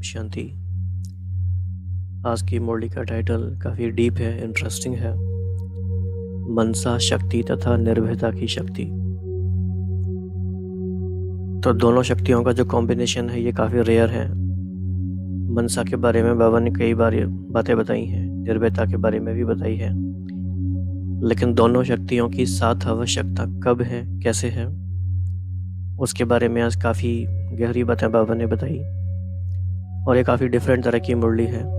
शांति। आज की मुरली का टाइटल काफ़ी डीप है, इंटरेस्टिंग है। मनसा शक्ति तथा निर्भयता की शक्ति। तो दोनों शक्तियों का जो कॉम्बिनेशन है ये काफ़ी रेयर है। मनसा के बारे में बाबा ने कई बार बातें बताई हैं, निर्भयता के बारे में भी बताई है, लेकिन दोनों शक्तियों की साथ आवश्यकता कब है, कैसे है, उसके बारे में आज काफ़ी गहरी बातें बाबा ने बताई। और ये काफ़ी डिफरेंट तरह की मुरली है।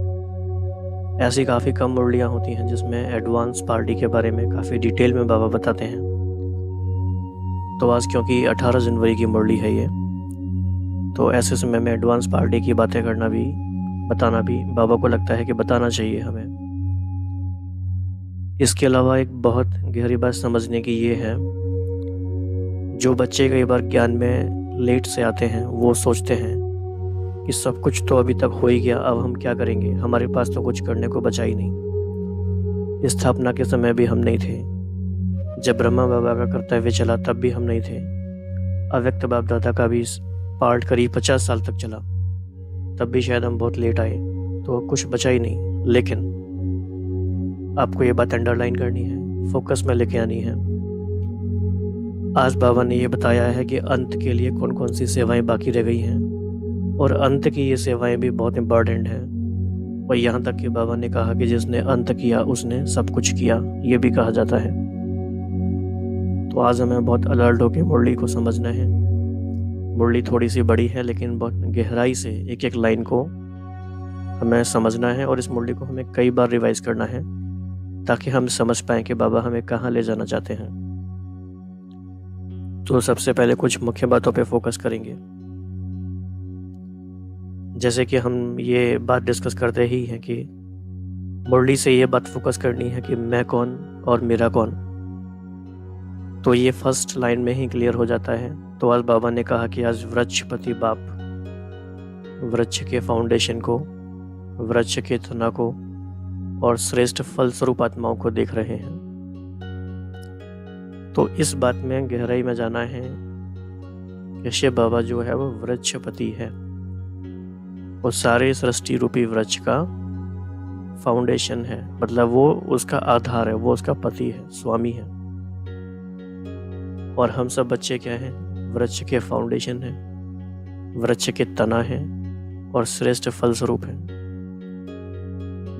ऐसी काफ़ी कम मुरलियाँ होती हैं जिसमें एडवांस पार्टी के बारे में काफ़ी डिटेल में बाबा बताते हैं। तो आज क्योंकि 18 जनवरी की मुरली है ये, तो ऐसे समय में एडवांस पार्टी की बातें करना भी, बताना भी बाबा को लगता है कि बताना चाहिए हमें। इसके अलावा एक बहुत गहरी बात समझने की ये है, जो बच्चे कई बार ज्ञान में लेट से आते हैं वो सोचते हैं कि सब कुछ तो अभी तक हो ही गया, अब हम क्या करेंगे, हमारे पास तो कुछ करने को बचा ही नहीं। स्थापना के समय भी हम नहीं थे, जब ब्रह्मा बाबा का कर्तव्य चला तब भी हम नहीं थे, अव्यक्त बाप दादा का भी पार्ट करीब 50 साल तक चला तब भी शायद हम बहुत लेट आए, तो कुछ बचा ही नहीं। लेकिन आपको ये बात अंडरलाइन करनी है, फोकस में लेके आनी है। आज बाबा ने ये बताया है कि अंत के लिए कौन कौन सी सेवाएं बाकी रह गई हैं, और अंत की ये सेवाएं भी बहुत इम्पॉर्टेंट हैं। और यहाँ तक कि बाबा ने कहा कि जिसने अंत किया उसने सब कुछ किया, ये भी कहा जाता है। तो आज हमें बहुत अलर्ट होकर मुरली को समझना है। मुरली थोड़ी सी बड़ी है, लेकिन बहुत गहराई से एक एक लाइन को हमें समझना है, और इस मुरली को हमें कई बार रिवाइज करना है ताकि हम समझ पाएँ कि बाबा हमें कहाँ ले जाना चाहते हैं। तो सबसे पहले कुछ मुख्य बातों पे फोकस करेंगे। जैसे कि हम ये बात डिस्कस करते ही हैं कि मुरली से ये बात फोकस करनी है कि मैं कौन और मेरा कौन। तो ये फर्स्ट लाइन में ही क्लियर हो जाता है। तो आज बाबा ने कहा कि आज वृक्षपति बाप वृक्ष के फाउंडेशन को, वृक्ष के तना को और श्रेष्ठ फल स्वरूप आत्माओं को देख रहे हैं। तो इस बात में गहराई में जाना है कि शिव बाबा जो है वो वृक्षपति है, वो सारे सृष्टि रूपी वृक्ष का फाउंडेशन है, मतलब वो उसका आधार है, वो उसका पति है, स्वामी है। और हम सब बच्चे क्या हैं? वृक्ष के फाउंडेशन है, वृक्ष के तना है और श्रेष्ठ फल स्वरूप है।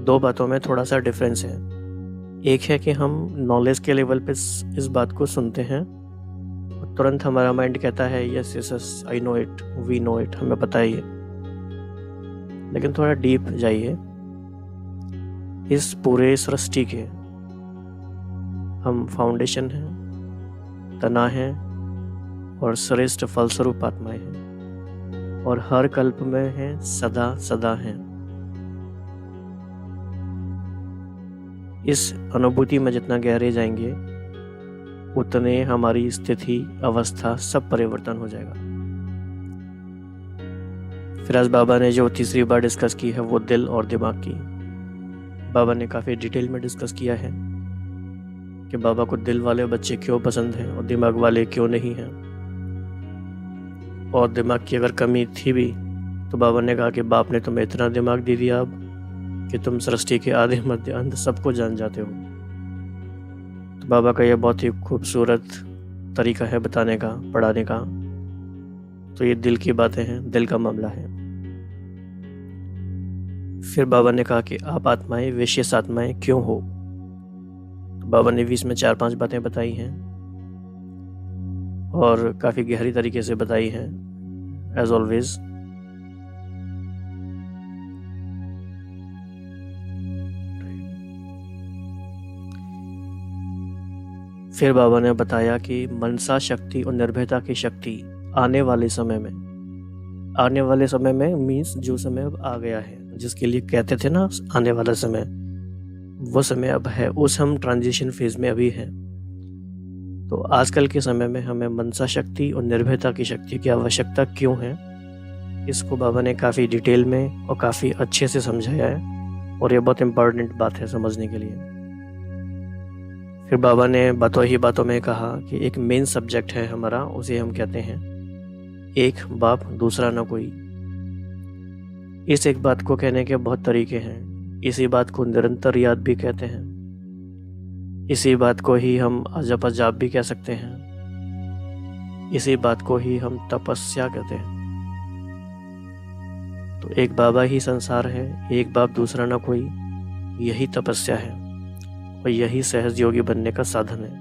दो बातों में थोड़ा सा डिफरेंस है। एक है कि हम नॉलेज के लेवल पे इस बात को सुनते हैं और तुरंत हमारा माइंड कहता है yes yes yes, I know it, we know it, हमें पता ही है। लेकिन थोड़ा डीप जाइए, इस पूरे सृष्टि के हम फाउंडेशन हैं, तना है और श्रेष्ठ फलस्वरूप आत्माएं हैं, और हर कल्प में हैं, सदा सदा हैं। इस अनुभूति में जितना गहरे जाएंगे उतने हमारी स्थिति, अवस्था सब परिवर्तन हो जाएगा। फिर आज बाबा ने जो तीसरी बार डिस्कस की है वो दिल और दिमाग की। बाबा ने काफ़ी डिटेल में डिस्कस किया है कि बाबा को दिल वाले बच्चे क्यों पसंद हैं और दिमाग वाले क्यों नहीं हैं। और दिमाग की अगर कमी थी भी तो बाबा ने कहा कि बाप ने तुम्हें इतना दिमाग दे दिया अब कि तुम सृष्टि के आधे मध्य अंत सबको जान जाते हो। तो बाबा का यह बहुत ही खूबसूरत तरीका है बताने का, पढ़ाने का। तो ये दिल की बातें हैं, दिल का मामला है। फिर बाबा ने कहा कि आप आत्माएं विशेष आत्माएं क्यों हो। तो बाबा ने भी इसमें 4-5 बातें बताई हैं और काफ़ी गहरी तरीके से बताई हैं, एज ऑलवेज। फिर बाबा ने बताया कि मनसा शक्ति और निर्भयता की शक्ति आने वाले समय में मीन्स जो समय अब आ गया है, जिसके लिए कहते थे ना आने वाला समय, वो समय अब है। उस हम ट्रांजिशन फेज में अभी हैं। तो आजकल के समय में हमें मनसा शक्ति और निर्भयता की शक्ति की आवश्यकता क्यों है, इसको बाबा ने काफ़ी डिटेल में और काफ़ी अच्छे से समझाया है, और ये बहुत इम्पॉर्टेंट बात है समझने के लिए। फिर बाबा ने बातों ही बातों में कहा कि एक मेन सब्जेक्ट है हमारा, उसे हम कहते हैं एक बाप दूसरा ना कोई। इस एक बात को कहने के बहुत तरीके हैं। इसी बात को निरंतर याद भी कहते हैं। इसी बात को ही हम अजब अजाब भी कह सकते हैं। इसी बात को ही हम तपस्या कहते हैं। तो एक बाबा ही संसार है, एक बाप दूसरा ना कोई, यही तपस्या है और यही सहज योगी बनने का साधन है।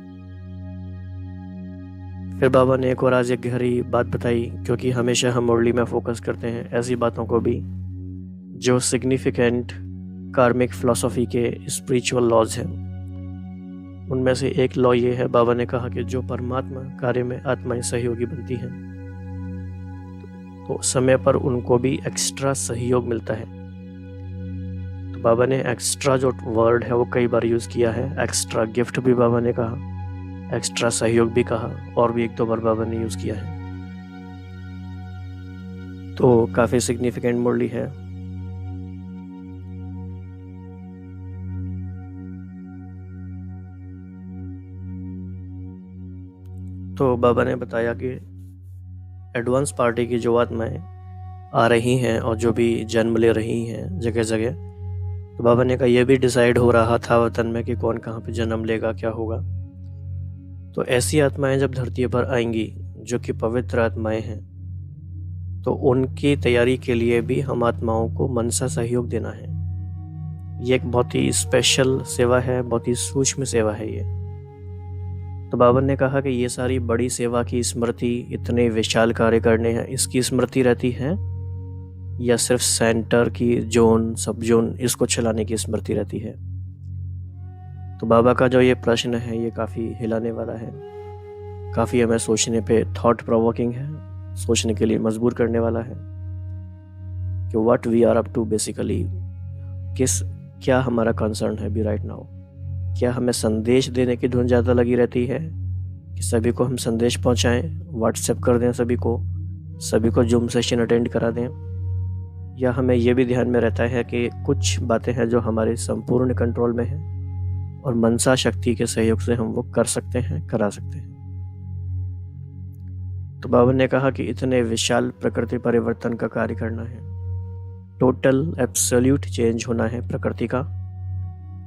फिर बाबा ने एक और आज एक गहरी बात बताई, क्योंकि हमेशा हम मुरली में फोकस करते हैं ऐसी बातों को भी जो सिग्निफिकेंट कार्मिक फिलॉसफी के स्पिरिचुअल लॉज हैं। उनमें से एक लॉ ये है, बाबा ने कहा कि जो परमात्मा कार्य में आत्माएं सहयोगी बनती हैं तो समय पर उनको भी एक्स्ट्रा सहयोग मिलता है। तो बाबा ने एक्स्ट्रा जो वर्ड है वो कई बार यूज़ किया है। एक्स्ट्रा गिफ्ट भी बाबा ने कहा, एक्स्ट्रा सहयोग भी कहा, और भी एक दो बार बाबा ने यूज़ किया है। तो काफ़ी सिग्निफिकेंट मुरली है। तो बाबा ने बताया कि एडवांस पार्टी की जो आत्माएं आ रही हैं और जो भी जन्म ले रही हैं जगह जगह, तो बाबा ने कहा यह भी डिसाइड हो रहा था वतन में कि कौन कहाँ पे जन्म लेगा, क्या होगा। तो ऐसी आत्माएं जब धरती पर आएंगी जो कि पवित्र आत्माएं हैं, तो उनकी तैयारी के लिए भी हम आत्माओं को मनसा सहयोग देना है। ये एक बहुत ही स्पेशल सेवा है, बहुत ही सूक्ष्म सेवा है ये। तो बाबा ने कहा कि ये सारी बड़ी सेवा की स्मृति, इतने विशाल कार्य करने हैं, इसकी स्मृति रहती है या सिर्फ सेंटर की जोन, सब जोन, इसको चलाने की स्मृति रहती है। तो बाबा का जो ये प्रश्न है ये काफ़ी हिलाने वाला है, काफ़ी हमें सोचने पे थॉट प्रोवोकिंग है, सोचने के लिए मजबूर करने वाला है कि what we are up to basically. क्या हमारा कंसर्न है भी राइट नाउ। क्या हमें संदेश देने की धुन ज़्यादा लगी रहती है कि सभी को हम संदेश पहुंचाएं, व्हाट्सएप कर दें, सभी को जूम सेशन अटेंड करा दें, या हमें ये भी ध्यान में रहता है कि कुछ बातें हैं जो हमारे संपूर्ण कंट्रोल में हैं और मनसा शक्ति के सहयोग से हम वो कर सकते हैं, करा सकते हैं। तो बाबा ने कहा कि इतने विशाल प्रकृति परिवर्तन का कार्य करना है, टोटल एब्सोल्यूट चेंज होना है प्रकृति का,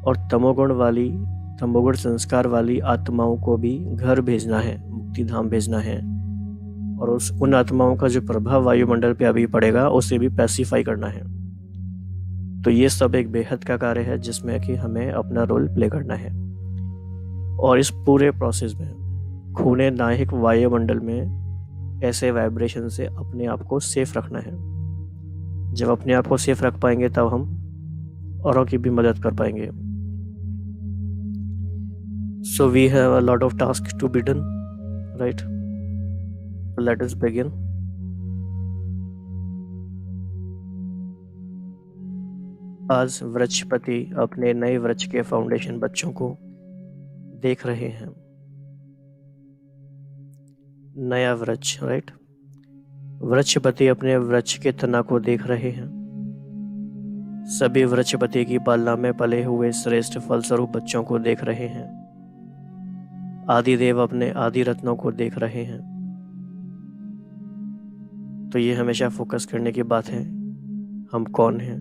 और तमोगुण संस्कार वाली आत्माओं को भी घर भेजना है, मुक्ति धाम भेजना है, और उन आत्माओं का जो प्रभाव वायुमंडल पे अभी पड़ेगा उसे भी पैसिफाई करना है। तो ये सब एक बेहद का कार्य है जिसमें कि हमें अपना रोल प्ले करना है। और इस पूरे प्रोसेस में खूने नाहिक वायुमंडल में ऐसे वाइब्रेशन से अपने आप को सेफ रखना है। जब अपने आप को सेफ रख पाएंगे तब हम औरों की भी मदद कर पाएंगे। So we have a lot of tasks to be done, right? Let us begin. आज वृक्षपति अपने नए वृक्ष के फाउंडेशन बच्चों को देख रहे हैं। नया वृक्ष, राइट? वृक्षपति अपने वृक्ष के तना को देख रहे हैं। सभी वृक्षपति की पालना में पले हुए श्रेष्ठ फलस्वरूप बच्चों को देख रहे हैं। आदिदेव अपने आदि रत्नों को देख रहे हैं। तो ये हमेशा फोकस करने की बात है, हम कौन हैं,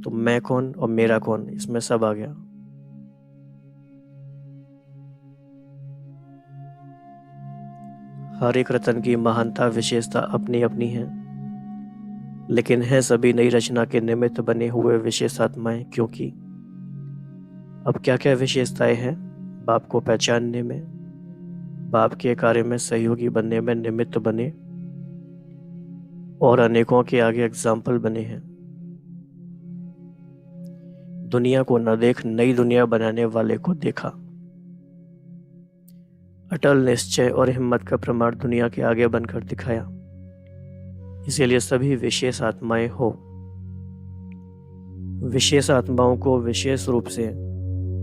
तो मैं कौन और मेरा कौन, इसमें सब आ गया। हर एक रत्न की महानता विशेषता अपनी अपनी है, लेकिन है सभी नई रचना के निमित्त बने हुए विशेष आत्माएं। क्योंकि अब क्या क्या विशेषताएं हैं? बाप को पहचानने में, बाप के कार्य में सहयोगी बनने में निमित्त बने, और अनेकों के आगे एग्जाम्पल बने हैं। दुनिया को न देख नई दुनिया बनाने वाले को देखा। अटल निश्चय और हिम्मत का प्रमाण दुनिया के आगे बनकर दिखाया। इसीलिए सभी विशेष आत्माएं हो। विशेष आत्माओं को विशेष रूप से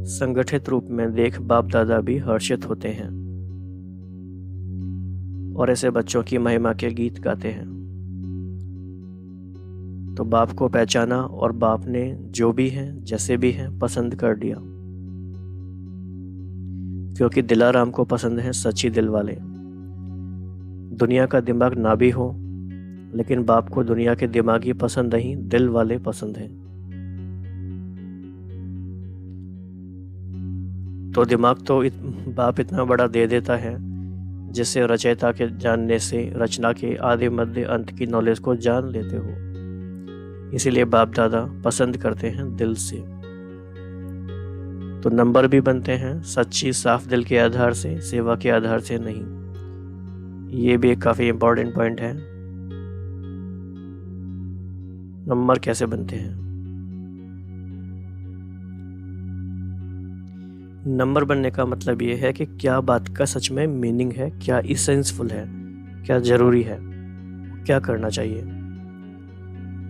संगठित रूप में देख बाप दादा भी हर्षित होते हैं और ऐसे बच्चों की महिमा के गीत गाते हैं। तो बाप को पहचाना और बाप ने जो भी हैं, जैसे भी हैं, पसंद कर लिया, क्योंकि दिलाराम को पसंद है सच्ची दिल वाले। दुनिया का दिमाग ना भी हो, लेकिन बाप को दुनिया के दिमागी पसंद नहीं, दिल वाले पसंद हैं। तो दिमाग तो बाप इतना बड़ा दे देता है जिससे रचयिता के जानने से रचना के आदि मध्य अंत की नॉलेज को जान लेते हो। इसीलिए बाप दादा पसंद करते हैं दिल से। तो नंबर भी बनते हैं सच्ची साफ दिल के आधार से, सेवा के आधार से नहीं। ये भी एक काफी इंपॉर्टेंट पॉइंट है। नंबर कैसे बनते हैं? नंबर बनने का मतलब ये है कि क्या बात का सच में मीनिंग है, क्या इसेंसफुल है, क्या जरूरी है, क्या करना चाहिए।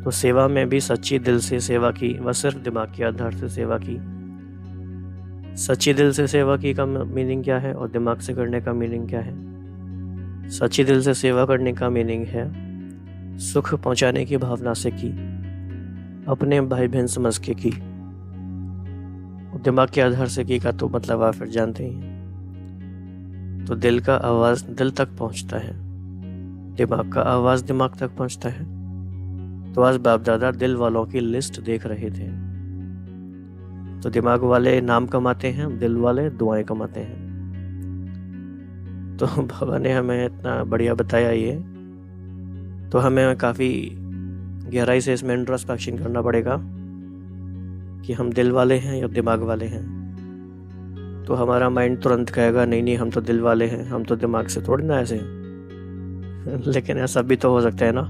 तो सेवा में भी सच्ची दिल से सेवा की व सिर्फ दिमाग के आधार से सेवा की। सच्ची दिल से सेवा की का मीनिंग क्या है और दिमाग से करने का मीनिंग क्या है? सच्ची दिल से सेवा करने का मीनिंग है सुख पहुंचाने की भावना से की, अपने भाई बहन समझ के की। दिमाग के आधार से की का तो मतलब आप फिर जानते ही हैं। तो दिल का आवाज दिल तक पहुंचता है, दिमाग का आवाज दिमाग तक पहुंचता है। तो आज बाप दादा दिल वालों की लिस्ट देख रहे थे। तो दिमाग वाले नाम कमाते हैं, दिल वाले दुआएं कमाते हैं। तो बाबा ने हमें इतना बढ़िया बताया ये, तो हमें काफ़ी गहराई से इसमें इंट्रोस्पेक्शन करना पड़ेगा कि हम दिल वाले हैं या दिमाग वाले हैं। तो हमारा माइंड तुरंत कहेगा नहीं नहीं हम तो दिल वाले हैं, हम तो दिमाग से थोड़ी ना ऐसे लेकिन ऐसा भी तो हो सकता है ना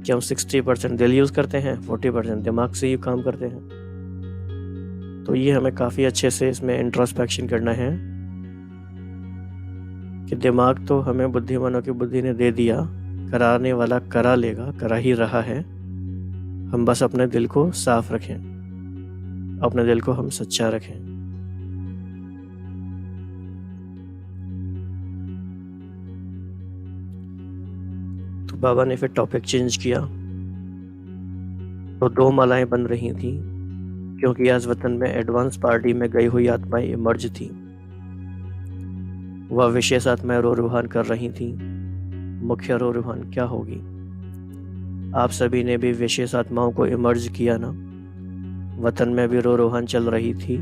कि हम 60% दिल यूज़ करते हैं, 40% दिमाग से ही काम करते हैं। तो ये हमें काफ़ी अच्छे से इसमें इंट्रोस्पेक्शन करना है कि दिमाग तो हमें बुद्धिमानों की बुद्धि ने दे दिया, कराने वाला करा लेगा, करा ही रहा है। हम बस अपने दिल को साफ रखें, अपने दिल को हम सच्चा रखें। तो बाबा ने फिर टॉपिक चेंज किया। तो 2 मालाएं बन रही थी क्योंकि आज वतन में एडवांस पार्टी में गई हुई आत्माएं इमर्ज थी। वह विशेष आत्माएं रोरुहान कर रही थी। मुख्य रोरुहान क्या होगी? आप सभी ने भी विशेष आत्माओं को इमर्ज किया ना। वतन में भी रोरुहान चल रही थी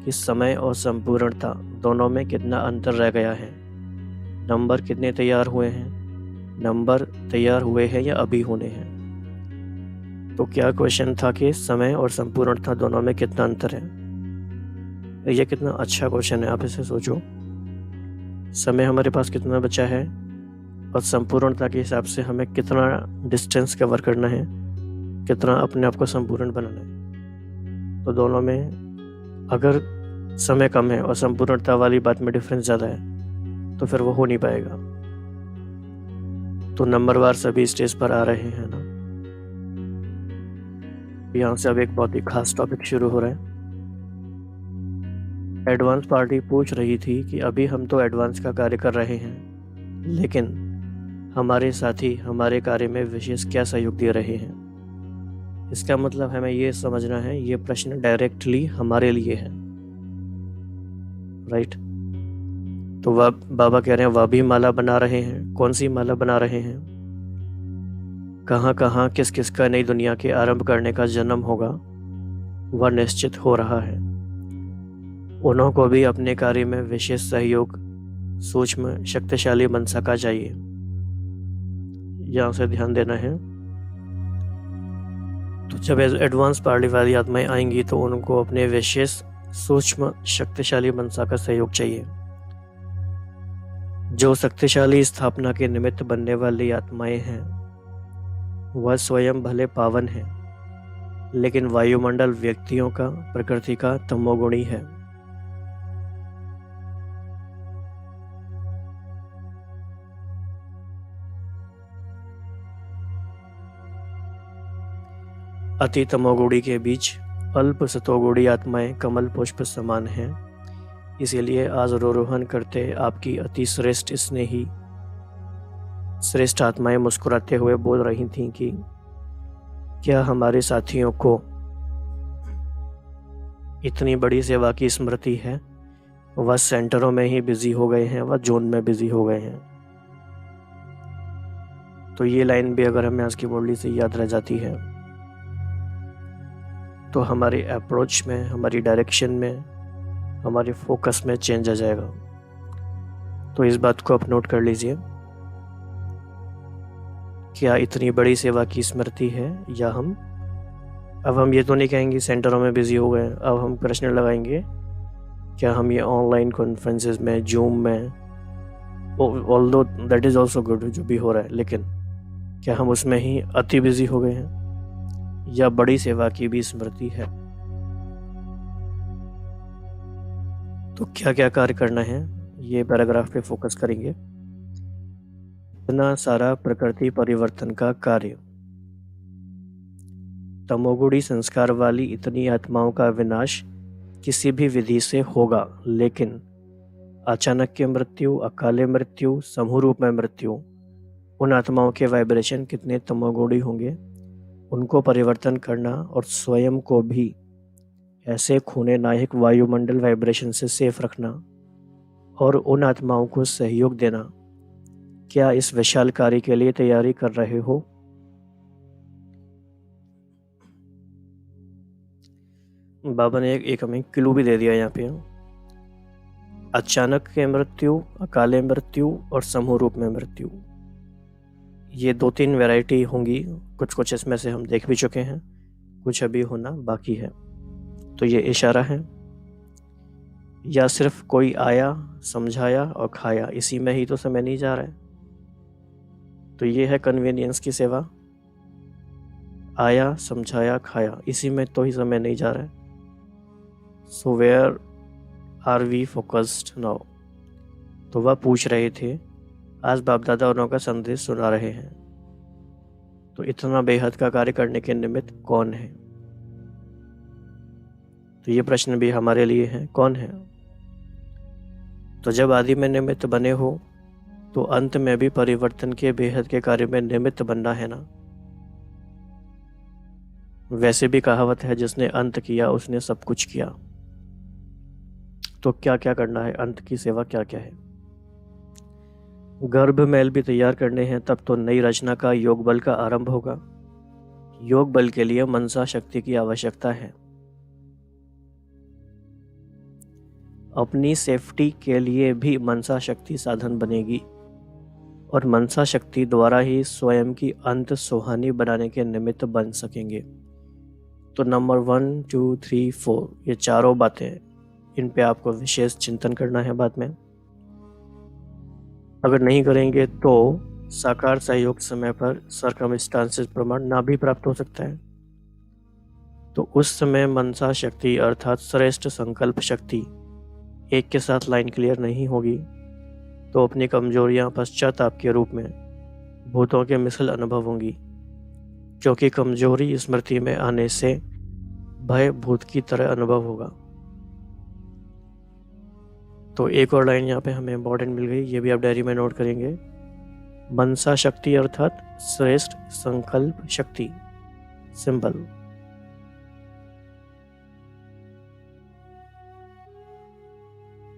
कि समय और संपूर्णता दोनों में कितना अंतर रह गया है। नंबर कितने तैयार हुए हैं, नंबर तैयार हुए हैं या अभी होने हैं। तो क्या क्वेश्चन था कि समय और संपूर्णता दोनों में कितना अंतर है। ये कितना अच्छा क्वेश्चन है, आप इसे सोचो। समय हमारे पास कितना बचा है और संपूर्णता के हिसाब से हमें कितना डिस्टेंस कवर करना है, कितना अपने आप को संपूर्ण बनाना है। तो दोनों में अगर समय कम है और संपूर्णता वाली बात में डिफरेंस ज़्यादा है तो फिर वो हो नहीं पाएगा। तो नंबरवार सभी स्टेज पर आ रहे हैं ना। यहाँ से अब एक बहुत ही खास टॉपिक शुरू हो रहा है। एडवांस पार्टी पूछ रही थी कि अभी हम तो एडवांस का कार्य कर रहे हैं, लेकिन हमारे साथी हमारे कार्य में विशेष क्या सहयोग दे रहे हैं। इसका मतलब हमें ये समझना है, ये प्रश्न डायरेक्टली हमारे लिए है, राइट। तो वह बाबा कह रहे हैं वह भी माला बना रहे हैं। कौन सी माला बना रहे हैं? कहाँ कहाँ किस किस का नई दुनिया के आरंभ करने का जन्म होगा वह निश्चित हो रहा है। उन्हों को भी अपने कार्य में विशेष सहयोग सूक्ष्म शक्तिशाली मनसा का चाहिए। यहाँ से ध्यान देना है। तो जब एडवांस पार्टी वाली आत्माएं आएंगी तो उनको अपने विशेष सूक्ष्म शक्तिशाली मनसा का सहयोग चाहिए। जो शक्तिशाली स्थापना के निमित्त बनने वाली आत्माएं हैं वह स्वयं भले पावन है, लेकिन वायुमंडल व्यक्तियों का प्रकृति का तमोगुणी है। अति तमोगुणी के बीच अल्प सतोगुणी आत्माएं कमल पुष्प समान हैं। इसीलिए आज रोरोहन करते आपकी अति श्रेष्ठ स्नेही श्रेष्ठ आत्माएं मुस्कुराते हुए बोल रही थीं कि क्या हमारे साथियों को इतनी बड़ी सेवा की स्मृति है। वह सेंटरों में ही बिजी हो गए हैं, वह जोन में बिजी हो गए हैं। तो ये लाइन भी अगर हमें आज की मुरली से याद रह जाती है तो हमारी अप्रोच में, हमारी डायरेक्शन में, हमारे फोकस में चेंज आ जाएगा। तो इस बात को आप नोट कर लीजिए। क्या इतनी बड़ी सेवा की स्मृति है, या अब हम ये तो नहीं कहेंगे सेंटरों में बिजी हो गए, अब हम प्रश्न लगाएंगे क्या हम ये ऑनलाइन कॉन्फ्रेंसेस में, जूम में, although that is also good जो भी हो रहा है, लेकिन क्या हम उसमें ही अति बिजी हो गए हैं, या बड़ी सेवा की भी स्मृति है? तो क्या क्या कार्य करना है, ये पैराग्राफ पे फोकस करेंगे। इतना सारा प्रकृति परिवर्तन का कार्य, तमोगुणी संस्कार वाली इतनी आत्माओं का विनाश किसी भी विधि से होगा, लेकिन अचानक की मृत्यु, अकाले मृत्यु, समूह रूप में मृत्यु, उन आत्माओं के वाइब्रेशन कितने तमोगुणी होंगे, उनको परिवर्तन करना और स्वयं को भी ऐसे खूने नायक वायुमंडल वाइब्रेशन से सेफ रखना और उन आत्माओं को सहयोग देना। क्या इस विशाल कार्य के लिए तैयारी कर रहे हो? बाबा ने एक हमें क्लू भी दे दिया यहाँ पे। अचानक के मृत्यु, अकाले मृत्यु और समूह रूप में मृत्यु, ये 2-3 वैरायटी होंगी। कुछ इसमें से हम देख भी चुके हैं, कुछ अभी होना बाकी है। तो ये इशारा है, या सिर्फ कोई आया, समझाया और खाया, इसी में ही तो समय नहीं जा रहा है। तो ये है कन्वीनियंस की सेवा, आया, समझाया, खाया, इसी में तो ही समय नहीं जा रहा है। So where are we focused now? तो वह पूछ रहे थे, आज बाप दादा उनका संदेश सुना रहे हैं, तो इतना बेहद का कार्य करने के निमित्त कौन है? तो ये प्रश्न भी हमारे लिए है, कौन है? तो जब आदि में निमित्त बने हो तो अंत में भी परिवर्तन के बेहद के कार्य में निमित्त बनना है ना। वैसे भी कहावत है, जिसने अंत किया उसने सब कुछ किया। तो क्या क्या करना है, अंत की सेवा क्या क्या है? गर्भ मैल भी तैयार करने हैं, तब तो नई रचना का योग बल का आरंभ होगा। योग बल के लिए मनसा शक्ति की आवश्यकता है। अपनी सेफ्टी के लिए भी मनसा शक्ति साधन बनेगी, और मनसा शक्ति द्वारा ही स्वयं की अंत सुहानी बनाने के निमित्त बन सकेंगे। तो नंबर 1, 2, 3, 4 ये चारों बातें, इन पे आपको विशेष चिंतन करना है बाद में। अगर नहीं करेंगे तो साकार सहयोग समय पर सर्कमस्टांसेस प्रमाण ना भी प्राप्त हो सकता है। तो उस समय मनसा शक्ति अर्थात श्रेष्ठ संकल्प शक्ति एक के साथ लाइन क्लियर नहीं होगी, तो अपनी कमजोरियां पश्चाताप के रूप में भूतों के मिसल अनुभव होंगी, क्योंकि कमजोरी स्मृति में आने से भय भूत की तरह अनुभव होगा। तो एक और लाइन यहाँ पे हमें इम्पोर्टेंट मिल गई, ये भी आप डायरी में नोट करेंगे। मनसा शक्ति अर्थात श्रेष्ठ संकल्प शक्ति, सिंपल।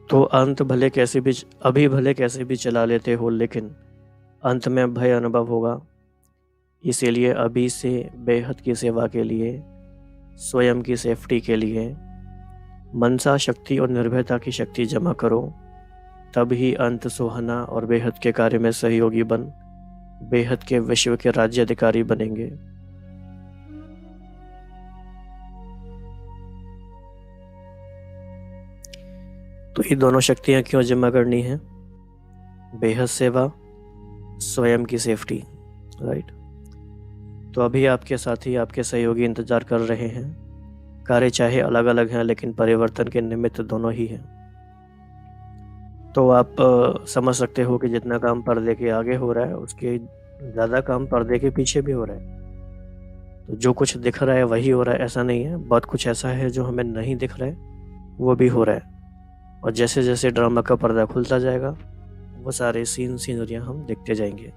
तो अंत भले कैसे भी, अभी भले कैसे भी चला लेते हो, लेकिन अंत में भय अनुभव होगा। इसीलिए अभी से बेहद की सेवा के लिए, स्वयं की सेफ्टी के लिए मनसा शक्ति और निर्भयता की शक्ति जमा करो, तब ही अंत सुहाना और बेहद के कार्य में सहयोगी बन बेहद के विश्व के राज्य अधिकारी बनेंगे। तो ये दोनों शक्तियां क्यों जमा करनी है? बेहद सेवा, स्वयं की सेफ्टी, राइट। तो अभी आपके साथी, आपके सहयोगी इंतजार कर रहे हैं। कार्य चाहे अलग अलग हैं, लेकिन परिवर्तन के निमित्त दोनों ही हैं। तो आप समझ सकते हो कि जितना काम पर्दे के आगे हो रहा है, उसके ज़्यादा काम पर्दे के पीछे भी हो रहा है। तो जो कुछ दिख रहा है वही हो रहा है, ऐसा नहीं है। बहुत कुछ ऐसा है जो हमें नहीं दिख रहा है, वो भी हो रहा है। और जैसे जैसे ड्रामा का पर्दा खुलता जाएगा, वो सारे सीनरियाँ हम देखते जाएंगे।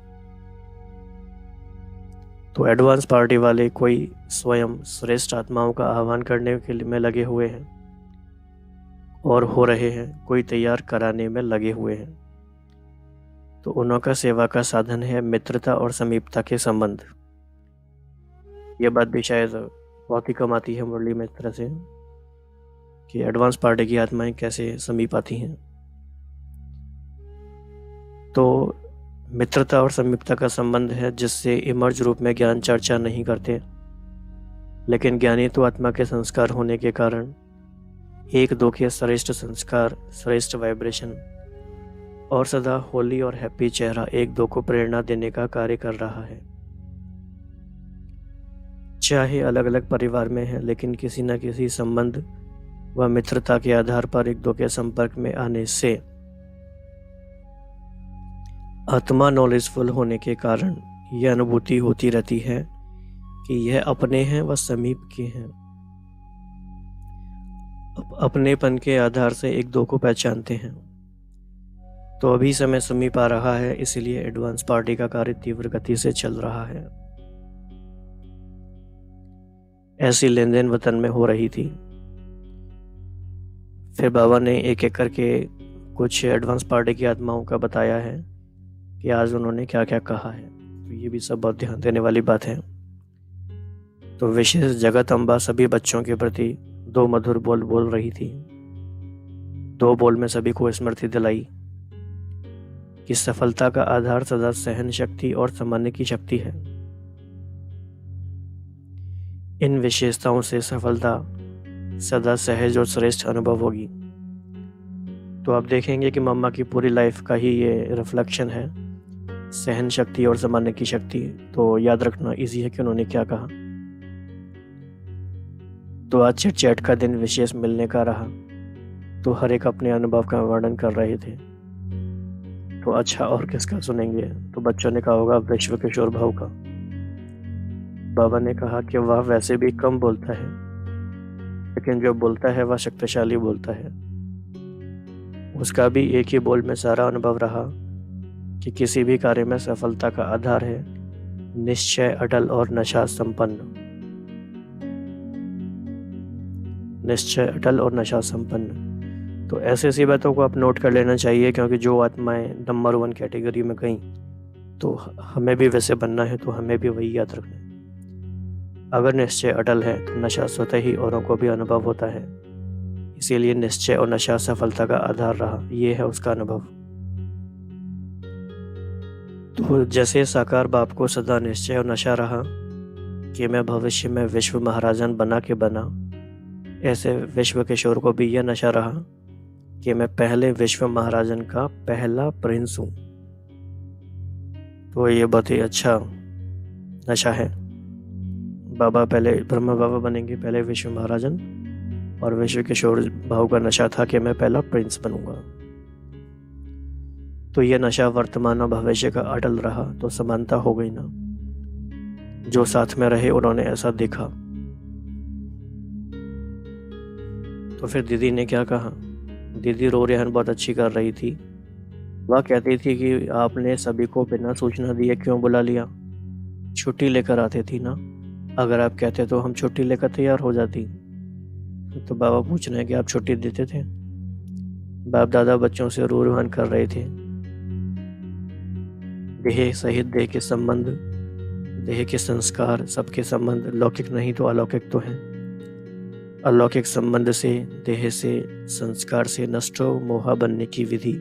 तो एडवांस पार्टी वाले कोई स्वयं श्रेष्ठ आत्माओं का आह्वान करने के लिए में लगे हुए हैं और हो रहे हैं, कोई तैयार कराने में लगे हुए हैं। तो उन्हों का सेवा का साधन है मित्रता और समीपता के संबंध। ये बात भी शायद बहुत ही कम आती है मुरली में इस तरह से कि एडवांस पार्टी की आत्माएं कैसे समीप आती हैं। तो मित्रता और समीपता का संबंध है जिससे इमर्ज रूप में ज्ञान चर्चा नहीं करते, लेकिन ज्ञानी तो आत्मा के संस्कार होने के कारण एक दो के श्रेष्ठ संस्कार, श्रेष्ठ वाइब्रेशन और सदा होली और हैप्पी चेहरा एक दो को प्रेरणा देने का कार्य कर रहा है। चाहे अलग अलग परिवार में है, लेकिन किसी न किसी संबंध व मित्रता के आधार पर एक दो के संपर्क में आने से आत्मा नॉलेजफुल होने के कारण यह अनुभूति होती रहती है कि यह अपने हैं व समीप के हैं। अपनेपन के आधार से एक दो को पहचानते हैं। तो अभी समय समीप आ रहा है, इसीलिए एडवांस पार्टी का कार्य तीव्र गति से चल रहा है। ऐसी लेन देन वतन में हो रही थी। फिर बाबा ने एक एक करके कुछ एडवांस पार्टी की आत्माओं का बताया है कि आज उन्होंने क्या क्या कहा है। तो ये भी सब बहुत ध्यान देने वाली बात है। तो विशेष जगत अम्बा सभी बच्चों के प्रति दो मधुर बोल बोल रही थी। दो बोल में सभी को स्मृति दिलाई कि सफलता का आधार सदा सहन शक्ति और सामान्य की शक्ति है। इन विशेषताओं से सफलता सदा सहज और श्रेष्ठ अनुभव होगी। तो आप देखेंगे कि मम्मा की पूरी लाइफ का ही ये रिफ्लेक्शन है, सहन शक्ति और सामान्य की शक्ति। तो याद रखना इजी है कि उन्होंने क्या कहा। तो आज चिट चैट का दिन विशेष मिलने का रहा, तो हर एक अपने अनुभव का वर्णन कर रहे थे। तो अच्छा और किसका सुनेंगे? तो बच्चों ने कहा होगा विश्व किशोर भाव का। बाबा ने कहा कि वह वैसे भी कम बोलता है, लेकिन जो बोलता है वह शक्तिशाली बोलता है। उसका भी एक ही बोल में सारा अनुभव रहा कि किसी भी कार्य में सफलता का आधार है निश्चय, अटल और नशा संपन्न। निश्चय, अटल और नशा संपन्न। तो ऐसी बातों को आप नोट कर लेना चाहिए, क्योंकि जो आत्माएं नंबर 1 कैटेगरी में गई तो हमें भी वैसे बनना है, तो हमें भी वही याद रखना है। अगर निश्चय अटल है तो नशा स्वतः ही औरों को भी अनुभव होता है। इसीलिए निश्चय और नशा सफलता का आधार रहा, ये है उसका अनुभव। तो जैसे साकार बाप को सदा निश्चय और नशा रहा कि मैं भविष्य में विश्व महाराजन बना के बना, ऐसे विश्व किशोर को भी यह नशा रहा कि मैं पहले विश्व महाराजन का पहला प्रिंस हूं। तो ये बहुत ही अच्छा नशा है। बाबा पहले ब्रह्मा बाबा बनेंगे, पहले विश्व महाराजन, और विश्व किशोर भाव का नशा था कि मैं पहला प्रिंस बनूंगा। तो यह नशा वर्तमान और भविष्य का अटल रहा, तो समानता हो गई ना। जो साथ में रहे उन्होंने ऐसा देखा। तो फिर दीदी ने क्या कहा? दीदी रो रेहन बहुत अच्छी कर रही थी। वह कहती थी कि आपने सभी को बिना सूचना दिए क्यों बुला लिया? छुट्टी लेकर आते थी ना। अगर आप कहते तो हम छुट्टी लेकर तैयार हो जाती। तो बाबा पूछ रहे हैं कि आप छुट्टी देते थे? बाप दादा बच्चों से रो रेहन कर रहे थे। देह सहित देह के संबंध, देह के संस्कार, सबके संबंध लौकिक नहीं तो अलौकिक तो हैं। अलौकिक संबंध से, देह से, संस्कार से नष्टो मोहा बनने की विधि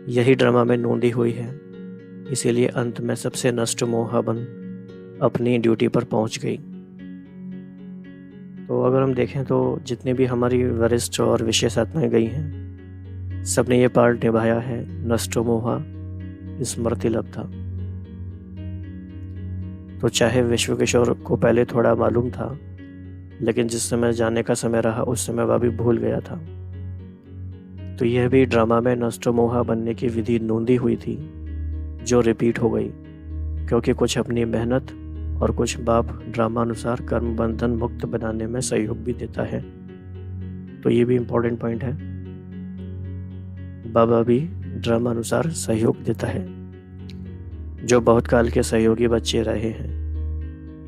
यही ड्रामा में नोंदी हुई है। इसीलिए अंत में सबसे नष्ट मोहा बन अपनी ड्यूटी पर पहुंच गई। तो अगर हम देखें तो जितनी भी हमारी वरिष्ठ और विशेष आत्माएं गई हैं, सबने ये पार्ट निभाया है। नष्टो मोहा स्मृति लब्धा। तो चाहे विश्व किशोर को पहले थोड़ा मालूम था, लेकिन जिस समय जाने का समय रहा उस समय वह भी भूल गया था। तो यह भी ड्रामा में नष्टो मोहा बनने की विधि नोंदी हुई थी, जो रिपीट हो गई, क्योंकि कुछ अपनी मेहनत और कुछ बाप ड्रामा अनुसार कर्म बंधन मुक्त बनाने में सहयोग भी देता है। तो ये भी इम्पोर्टेंट पॉइंट है। बाबा भी ड्रामा अनुसार सहयोग देता है। जो बहुत काल के सहयोगी बच्चे रहे हैं,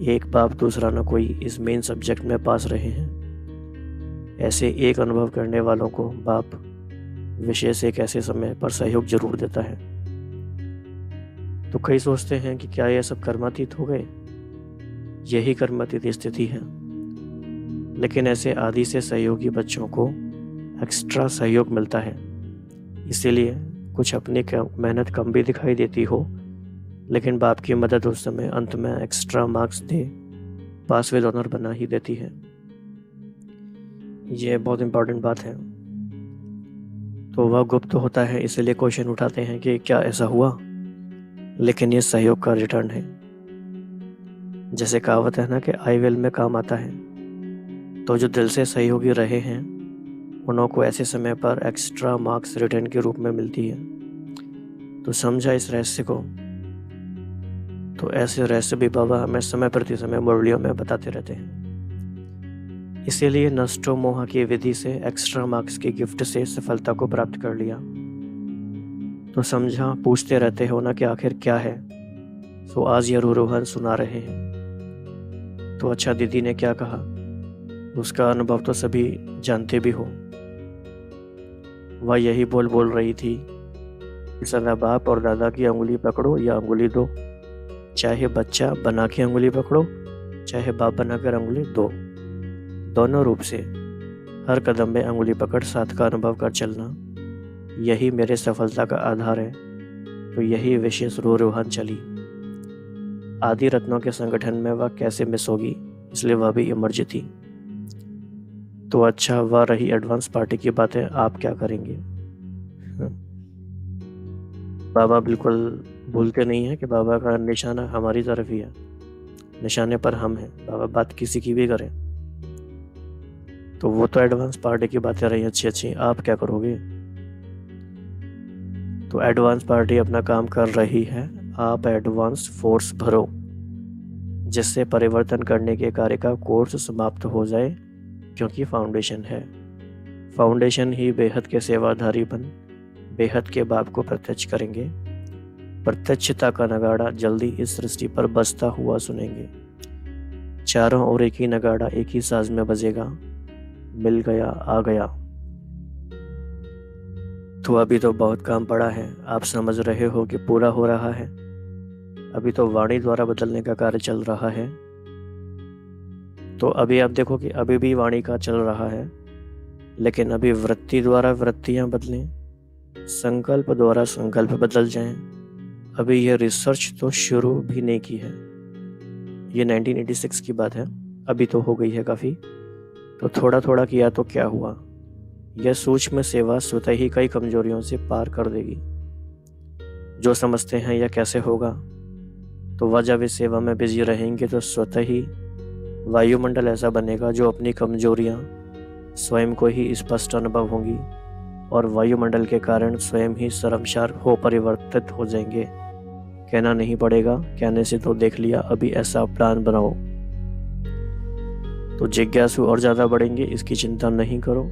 एक बाप दूसरा न कोई, इस मेन सब्जेक्ट में पास रहे हैं, ऐसे एक अनुभव करने वालों को बाप विशेष एक ऐसे समय पर सहयोग जरूर देता है। तो कई सोचते हैं कि क्या यह सब कर्मातीत हो गए। यही कर्मातीत स्थिति है। लेकिन ऐसे आदि से सहयोगी बच्चों को एक्स्ट्रा सहयोग मिलता है। इसीलिए कुछ अपनी मेहनत कम भी दिखाई देती हो, लेकिन बाप की मदद उस समय अंत में एक्स्ट्रा मार्क्स दे पास विद ऑनर बना ही देती है। ये बहुत इम्पोर्टेंट बात है। तो वह गुप्त होता है, इसीलिए क्वेश्चन उठाते हैं कि क्या ऐसा हुआ, लेकिन ये सहयोग का रिटर्न है। जैसे कहावत है ना कि आई विल में काम आता है। तो जो दिल से सहयोगी रहे हैं उन्हों को ऐसे समय पर एक्स्ट्रा मार्क्स रिटर्न के रूप में मिलती है। तो समझा इस रहस्य को। तो ऐसे रहस्य भी बाबा हमें समय प्रति समय मुरलियों में बताते रहते हैं। इसीलिए नष्टो मोह की विधि से एक्स्ट्रा मार्क्स की गिफ्ट से सफलता को प्राप्त कर लिया। तो समझा पूछते रहते हो ना कि आखिर क्या है। तो आज ये रोहन सुना रहे हैं। तो अच्छा दीदी ने क्या कहा, उसका अनुभव तो सभी जानते भी हो। वह यही बोल रही थी कि सदा बाप और दादा की अंगुली पकड़ो या अंगुली दो, चाहे बच्चा बना के अंगुली पकड़ो चाहे बाप बनाकर अंगुली दो, दोनों रूप से हर कदम में अंगुली पकड़ साथ का अनुभव कर चलना, यही मेरे सफलता का आधार है। तो यही विशेष रोहन चली। आदि रत्नों के संगठन में वह कैसे मिस होगी, इसलिए वह भी इमर्ज थी। तो अच्छा, वह रही एडवांस पार्टी की बातें, आप क्या करेंगे। बाबा बिल्कुल भूलते नहीं है कि बाबा का निशाना हमारी तरफ ही है, निशाने पर हम हैं। बाबा बात किसी की भी करें। तो वो तो एडवांस पार्टी की बातें रही अच्छी, आप क्या करोगे। तो एडवांस पार्टी अपना काम कर रही है, आप एडवांस फोर्स भरो, जिससे परिवर्तन करने के कार्य का कोर्स समाप्त हो जाए। क्योंकि फाउंडेशन है, फाउंडेशन ही बेहद के सेवाधारी बन बेहद के बाप को प्रत्यक्ष करेंगे। प्रत्यक्षता का नगाड़ा जल्दी इस सृष्टि पर बजता हुआ सुनेंगे। चारों ओर एक ही नगाड़ा एक ही साज में बजेगा, मिल गया आ गया। तो अभी तो बहुत काम पड़ा है, आप समझ रहे हो कि पूरा हो रहा है। अभी तो वाणी द्वारा बदलने का कार्य चल रहा है। तो अभी आप देखो कि अभी भी वाणी का चल रहा है, लेकिन अभी वृत्ति द्वारा वृत्तियां बदलें, संकल्प द्वारा संकल्प बदल जाएं। अभी यह रिसर्च तो शुरू भी नहीं की है। ये 1986 की बात है, अभी तो हो गई है काफ़ी। तो थोड़ा थोड़ा किया तो क्या हुआ। यह सूक्ष्म सेवा स्वतः ही कई कमजोरियों से पार कर देगी। जो समझते हैं यह कैसे होगा, तो वह जब इस सेवा में बिजी रहेंगे तो स्वतः ही वायुमंडल ऐसा बनेगा जो अपनी कमजोरियां स्वयं को ही स्पष्ट अनुभव होंगी, और वायुमंडल के कारण स्वयं ही शर्मसार हो परिवर्तित हो जाएंगे। कहना नहीं पड़ेगा, कहने से तो देख लिया। अभी ऐसा प्लान बनाओ तो जिज्ञासु और ज़्यादा बढ़ेंगे, इसकी चिंता नहीं करो।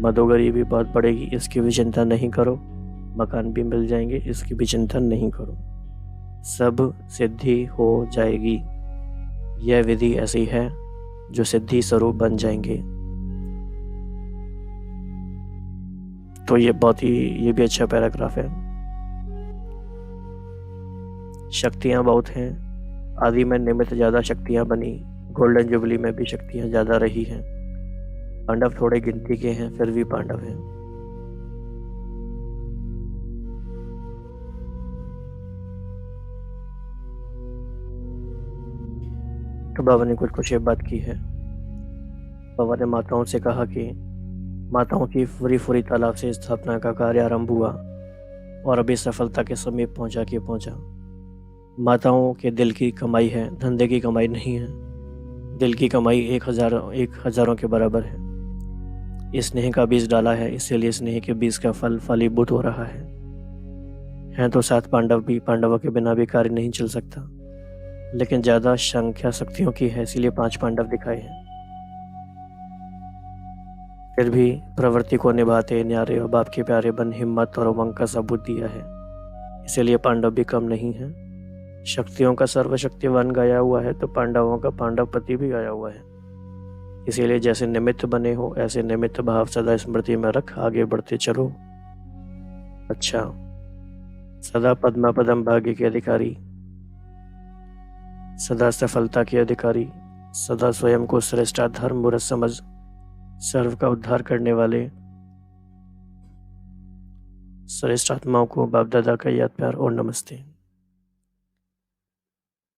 मदोगरी भी बहुत बढ़ेगी, इसकी भी चिंता नहीं करो। मकान भी मिल जाएंगे, इसकी भी चिंता नहीं करो। सब सिद्धि हो जाएगी। यह विधि ऐसी है जो सिद्धि स्वरूप बन जाएंगे। तो ये भी अच्छा पैराग्राफ है। शक्तियां बहुत हैं। आदि में निमित्त ज़्यादा शक्तियां बनी, गोल्डन जुबली में भी शक्तियां ज़्यादा रही हैं। पांडव थोड़े गिनती के हैं, फिर भी पांडव हैं। तो बाबा ने कुछ बात की है। बाबा ने माताओं से कहा कि माताओं की फुरी तालाब से स्थापना का कार्य आरंभ हुआ और अभी सफलता के समीप पहुंचा। माताओं के दिल की कमाई है, धंधे की कमाई नहीं है। दिल की कमाई 1000 के बराबर है। स्नेह का बीज डाला है, इसीलिए स्नेह के बीज का फल फलीभूत हो रहा है। हैं तो 7 पांडव भी, पांडवों के बिना भी कार्य नहीं चल सकता। लेकिन ज़्यादा संख्या शक्तियों की है, इसीलिए 5 पांडव दिखाए हैं। फिर भी प्रवृत्ति को निभाते न्यारे और बाप के प्यारे बन हिम्मत और उमंग का सबूत दिया है। इसीलिए पांडव भी कम नहीं है। शक्तियों का सर्वशक्तिवान गाया हुआ है, तो पांडवों का पांडवपति भी गाया हुआ है। इसीलिए जैसे निमित्त बने हो, ऐसे निमित्त भाव सदा स्मृति में रख आगे बढ़ते चलो। अच्छा, सदा पद्मापदम भाग्य के अधिकारी, सदा सफलता के अधिकारी, सदा स्वयं को श्रेष्ठ धर्म मूर्त समझ सर्व का उद्धार करने वाले श्रेष्ठ आत्माओं को बाप दादा का याद प्यार और नमस्ते।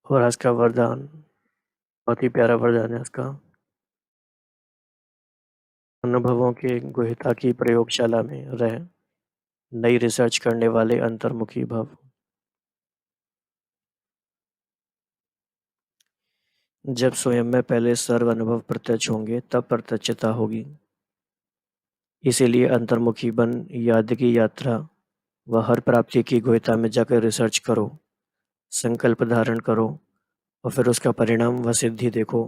और आज का वरदान बहुत ही प्यारा वरदान है आज का। अनुभवों के गुहिता की प्रयोगशाला में रह नई रिसर्च करने वाले अंतर्मुखी भव। जब स्वयं में पहले सर्व अनुभव प्रत्यक्ष होंगे तब प्रत्यक्षता होगी। इसीलिए अंतर्मुखी बन याद की यात्रा व हर प्राप्ति की गुहिता में जाकर रिसर्च करो, संकल्प धारण करो और फिर उसका परिणाम व सिद्धि देखो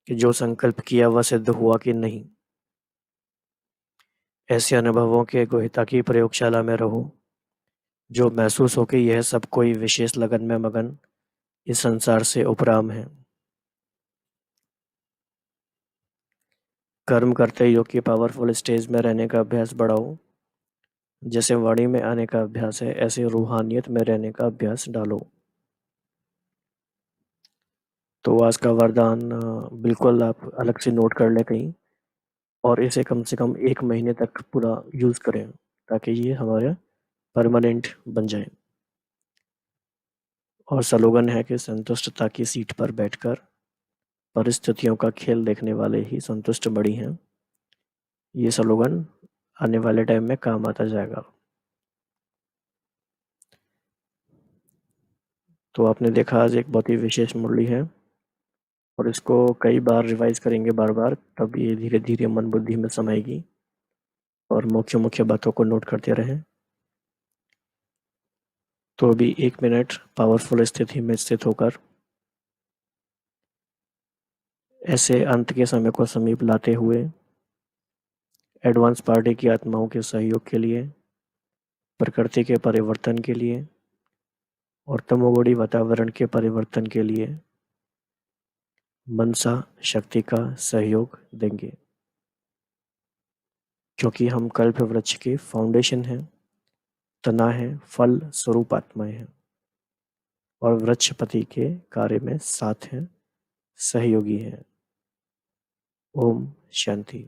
कि जो संकल्प किया वह सिद्ध हुआ कि नहीं। ऐसे अनुभवों के गुहिता की प्रयोगशाला में रहो जो महसूस हो कि यह सब कोई विशेष लगन में मगन इस संसार से उपराम है। कर्म करते योग की पावरफुल स्टेज में रहने का अभ्यास बढ़ाओ। जैसे वाणी में आने का अभ्यास है ऐसे रूहानियत में रहने का अभ्यास डालो। तो आज का वरदान बिल्कुल आप अलग से नोट कर लें कहीं और इसे कम से कम 1 महीने तक पूरा यूज़ करें ताकि ये हमारे परमानेंट बन जाए। और स्लोगन है कि संतुष्टता की सीट पर बैठकर परिस्थितियों का खेल देखने वाले ही संतुष्ट बड़ी हैं। ये स्लोगन आने वाले टाइम में काम आता जाएगा। तो आपने देखा आज एक बहुत ही विशेष मुरली है और इसको कई बार रिवाइज करेंगे बार बार, तब ये धीरे धीरे मन बुद्धि में समाएगी और मुख्य मुख्य बातों को नोट करते रहें। तो अभी 1 मिनट पावरफुल स्थिति में स्थित होकर ऐसे अंत के समय को समीप लाते हुए एडवांस पार्टी की आत्माओं के सहयोग के लिए, प्रकृति के परिवर्तन के लिए और तमोगुणी वातावरण के परिवर्तन के लिए मनसा शक्ति का सहयोग देंगे, क्योंकि हम कल्प वृक्ष के फाउंडेशन हैं, तना है, फल स्वरूप आत्माएं हैं और वृक्षपति के कार्य में साथ हैं, सहयोगी हैं। ओम शांति।